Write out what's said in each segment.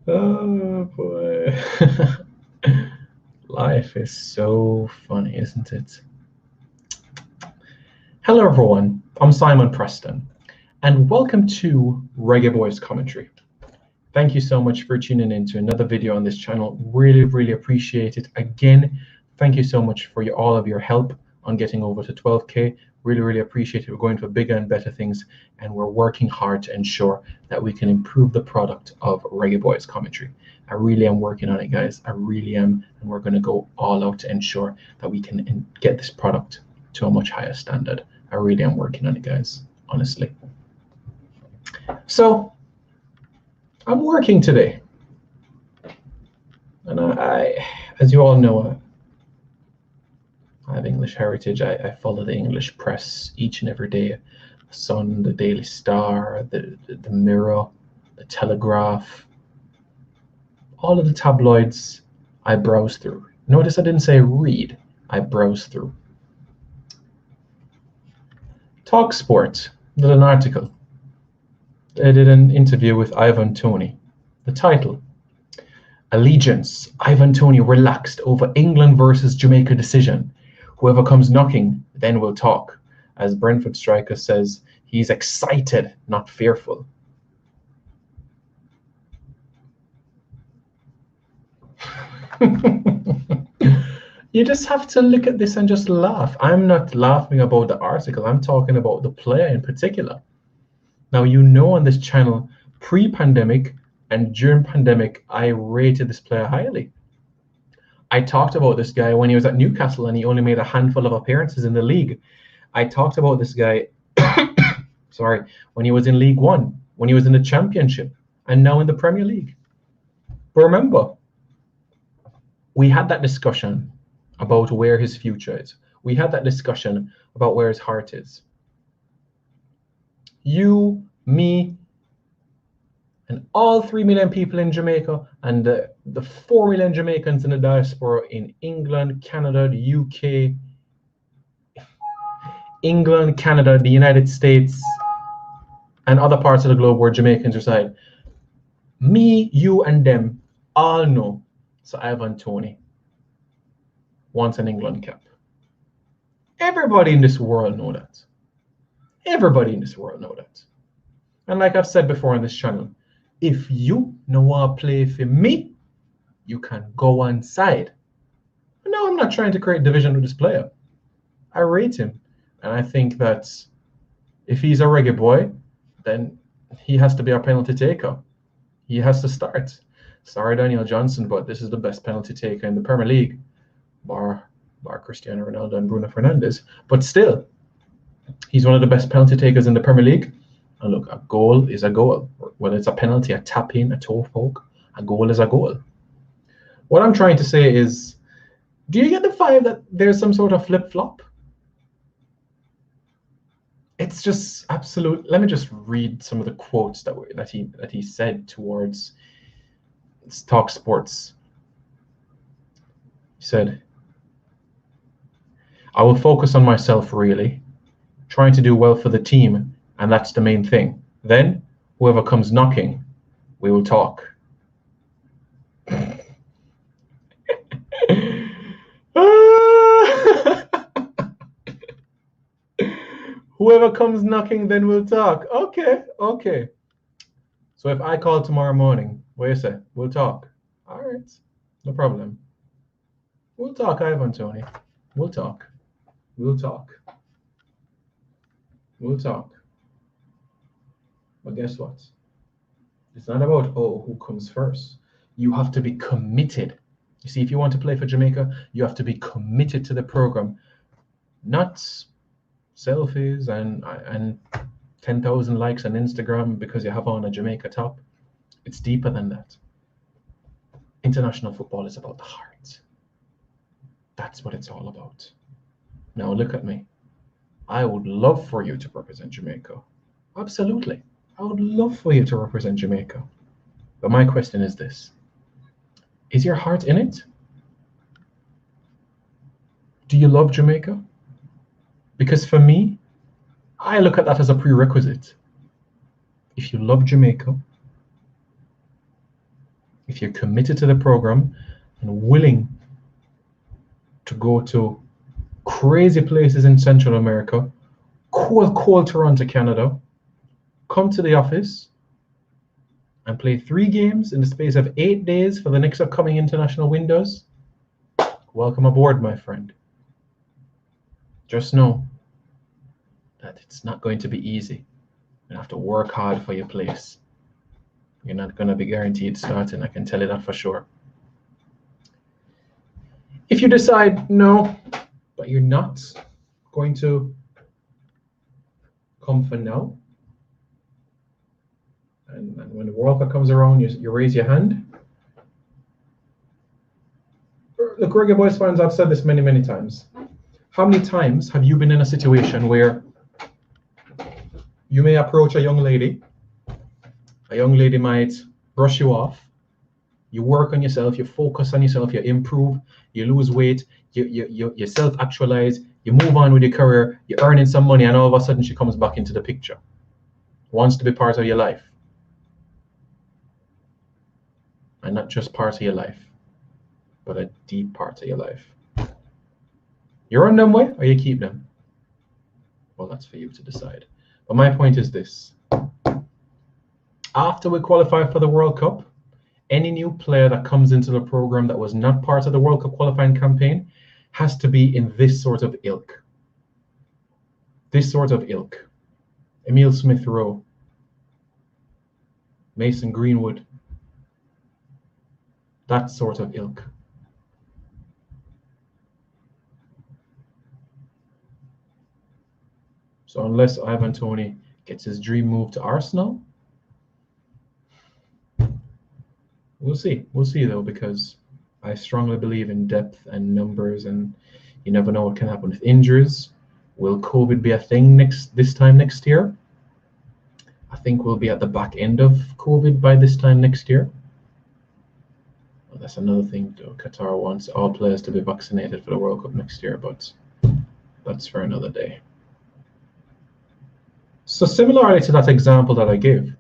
Oh boy. Life is so funny, isn't it? Hello everyone, I'm Simon Preston, and welcome to Reggae Boys Commentary. Thank you so much for tuning in to another video on this channel. Really appreciate it. Again, thank you so much for all of your help on getting over to 12K. Really appreciate it. We're going for bigger and better things, and we're working hard to ensure that we can improve the product of Reggae Boys Commentary. I really am working on it, guys. I really am, and we're going to go all out to ensure that we can get this product to a much higher standard. I really am working on it, guys, honestly. So I'm working today, and I as you all know, I have English heritage. I follow the English press each and every day. The Sun, the Daily Star, the Mirror, the Telegraph, all of the tabloids I browse through. Notice I didn't say read, I browse through. Talk Sport did an article. They did an interview with Ivan Toney. The title, Allegiance, Ivan Toney relaxed over England versus Jamaica decision. Whoever comes knocking, then we'll talk. As Brentford striker says, he's excited, not fearful. You just have to look at this and just laugh. I'm not laughing about the article. I'm talking about the player in particular. Now, you know, on this channel, pre-pandemic and during pandemic, I rated this player highly. I talked about this guy when he was at Newcastle and he only made a handful of appearances in the league. I talked about this guy, sorry, when he was in League One, when he was in the Championship, and now in the Premier League. But remember, we had that discussion about where his future is. We had that discussion about where his heart is. You, me, and all 3 million people in Jamaica and the 4 million Jamaicans in the diaspora in England, Canada, the UK, England, Canada, the United States, and other parts of the globe where Jamaicans reside. Me, you, and them all know Sir Ivan Toney wants an England cap. Everybody in this world know that. Everybody in this world know that. And like I've said before on this channel, if you no want to play for me, you can go on side. No, I'm not trying to create division with this player. I rate him. And I think that if he's a reggae boy, then he has to be our penalty taker. He has to start. Sorry, Daniel Johnson, but this is the best penalty taker in the Premier League, bar Cristiano Ronaldo and Bruno Fernandes. But still, he's one of the best penalty takers in the Premier League. And look, a goal is a goal. Whether it's a penalty, a tap in, a toe poke, a goal is a goal. What I'm trying to say is, do you get the vibe that there's some sort of flip-flop? It's just absolute. Let me just read some of the quotes that he said towards Talk Sports. He said, I will focus on myself, really, trying to do well for the team, and that's the main thing. Then, whoever comes knocking, we will talk. Whoever comes knocking, then we'll talk. Okay. So if I call tomorrow morning, what do you say? We'll talk. All right, no problem. We'll talk, Ivan Toney. We'll talk. But guess what? It's not about, who comes first. You have to be committed. You see, if you want to play for Jamaica, you have to be committed to the program. Not selfies and 10,000 likes on Instagram because you have on a Jamaica top. It's deeper than that. International football is about the heart. That's what it's all about. Now look at me. I would love for you to represent Jamaica. Absolutely. I would love for you to represent Jamaica. But my question is this. Is your heart in it? Do you love Jamaica? Because for me, I look at that as a prerequisite. if you love Jamaica, if you're committed to the program and willing to go to crazy places in Central America, cold Toronto, Canada, come to the office and play 3 games in the space of 8 days for the next upcoming international windows, welcome aboard, my friend. Just know that it's not going to be easy. You have to work hard for your place. You're not going to be guaranteed starting, I can tell you that for sure. If you decide no, but you're not going to come for now, and when the World Cup comes around, you raise your hand. Look, Reggae Boys fans, I've said this many times. How many times have you been in a situation where you may approach a young lady might brush you off, you work on yourself, you focus on yourself, you improve, you lose weight, you self-actualize, you move on with your career, you're earning some money, and all of a sudden she comes back into the picture, wants to be part of your life. And not just part of your life, but a deep part of your life. You run them way or you keep them? Well, that's for you to decide. But my point is this. After we qualify for the World Cup, any new player that comes into the program that was not part of the World Cup qualifying campaign has to be in this sort of ilk. This sort of ilk. Emile Smith-Rowe, Mason Greenwood, that sort of ilk. So unless Ivan Toney gets his dream move to Arsenal, we'll see. We'll see though, because I strongly believe in depth and numbers, and you never know what can happen with injuries. Will COVID be a thing this time next year? I think we'll be at the back end of COVID by this time next year. Well, that's another thing though. Qatar wants all players to be vaccinated for the World Cup next year, but that's for another day. So similarly to that example that I gave,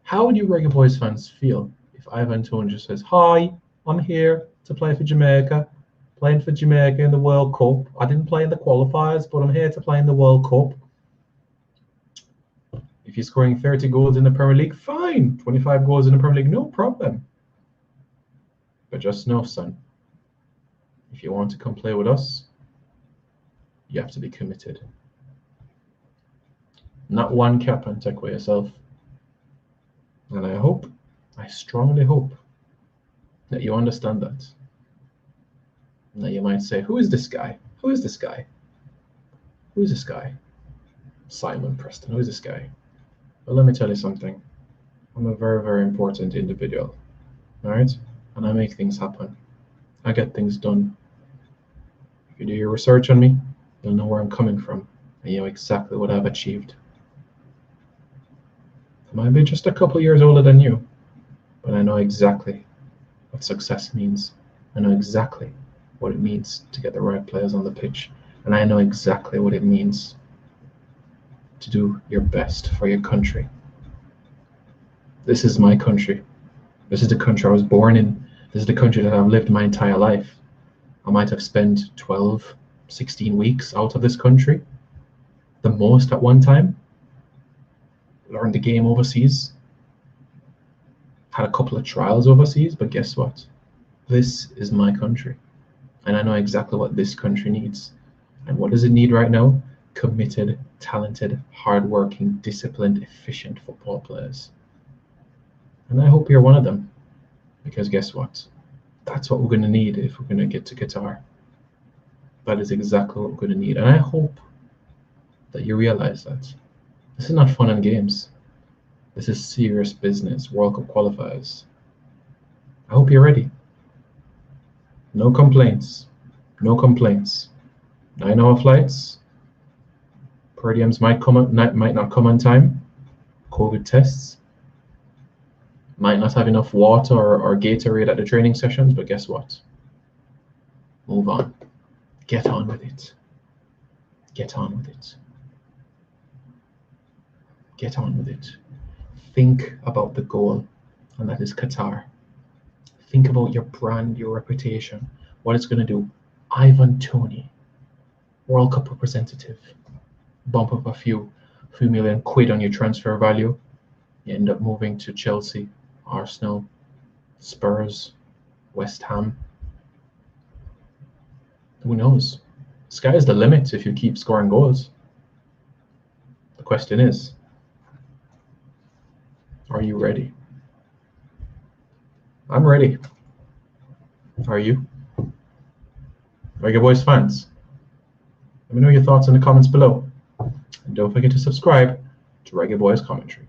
how would you Reggae Boys fans feel if Ivan Toney just says, "Hi, I'm here to play for Jamaica, playing for Jamaica in the World Cup. I didn't play in the qualifiers, but I'm here to play in the World Cup. If you're scoring 30 goals in the Premier League, fine. 25 goals in the Premier League, no problem. But just know, son, if you want to come play with us, you have to be committed. Not one cap and take away yourself. And I strongly hope that you understand that. Now you might say, who is this guy? Who is this guy? Who is this guy? Simon Preston, who is this guy? Well, let me tell you something. I'm a very important individual, all right? And I make things happen. I get things done. If you do your research on me, you'll know where I'm coming from, and you know exactly what I've achieved. I might be just a couple years older than you, but I know exactly what success means. I know exactly what it means to get the right players on the pitch, and I know exactly what it means to do your best for your country. This is my country. This is the country I was born in. This is the country that I've lived my entire life. I might have spent 12, 16 weeks out of this country, the most at one time. Learned the game overseas. Had a couple of trials overseas, but guess what? This is my country. And I know exactly what this country needs. And what does it need right now? Committed, talented, hardworking, disciplined, efficient football players. And I hope you're one of them. Because guess what? That's what we're going to need if we're going to get to Qatar. That is exactly what we're going to need. And I hope that you realize that. This is not fun and games. This is serious business, World Cup qualifiers. I hope you're ready. No complaints. No complaints. 9-hour flights. Per diems might not come on time. COVID tests. Might not have enough water or Gatorade at the training sessions, but guess what? Move on. Get on with it. Get on with it. Get on with it. think about the goal, and that is Qatar. Think about your brand, your reputation, what it's going to do. Ivan Toney, World Cup representative, bump up a few million quid on your transfer value. You end up moving to Chelsea, Arsenal, Spurs, West Ham. Who knows? Sky's the limit if you keep scoring goals. The question is, are you ready? I'm ready. Are you? Reggae Boys fans? Let me know your thoughts in the comments below. And don't forget to subscribe to Reggae Boys Commentary.